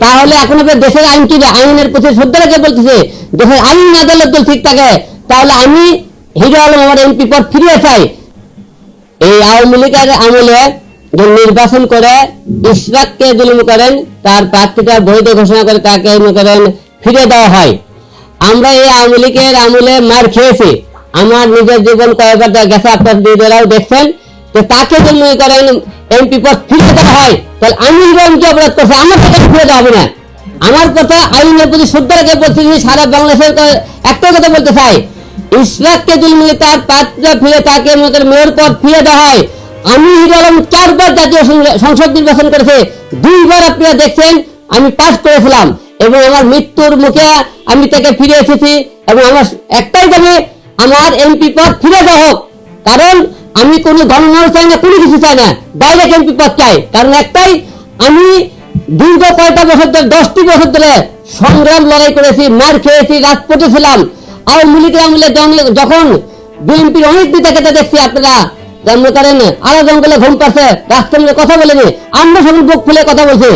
তাহলে এখন দেশের আইন কি, আইনের প্রতি শ্রদ্ধা রেখে বলতেছে দেশের আইন আদালত ঠিক থাকে, তাহলে আমি হিরো আলম আমার এমপি পদ ফিরিয়ে চাই। এই আওয়ামী লীগের আমলে নির্বাচন করে ইশরাককে জুলুম করেন, তার প্রার্থীটা বৈধ ঘোষণা করে তাকে করেন ফিরে দেওয়া হয়। আমরা এই আওয়ামী লীগের আমলে মার খেয়েছি, আমার নিজের জীবন কয়েকবার গেছে, আপনার দিদিরাও দেখছেন, যে তাকে জন্য করেন এমপি পদ ফিরে দেওয়া হয়। তাহলে আমি কি অপরাধ করছি? আমার কথা ফিরে দেওয়া হবে না। আমার কথা আইনের প্রতি শ্রদ্ধা রেখে বলছি, সারা বাংলাদেশের একটা কথা বলতে চাই, ইশরাককে জুলুম তার প্রার্থীটা ফিরে তাকে মেয়র পদ ফিরে দেওয়া হয়। আমি হিরো আলম 4 বার জাতীয় সংসদ নির্বাচন করেছে, 2 বার আপনারা দেখছেন আমি পাস করেছিলাম, এবং আমার মৃত্যুর মুখে আমি তাকে ফিরে এসেছি, এবং আমার একটাই দাবি আমার এমপি পদ ফিরে দেওয়া হোক। কারণ আমি কোনো গণনা চাই না, কোনো কিছু চাই না, ডাইরেক্ট এমপি পদ চাই। কারণ একটাই, আমি দীর্ঘ কয়টা বছর ধরে 10টি বছর ধরে সংগ্রাম লড়াই করেছি, মার খেয়েছি, রাজপথে ছিলাম। আওয়ামী লীগের আমলে যখন বিএনপির অনেক নেতাকে দেখছি, আপনারা জন্ম করেন আলো জঙ্গলে ঘুম পাচ্ছে, রাস্তার কথা বলেনি, আমরা সবাই বুক খুলে কথা বলছি।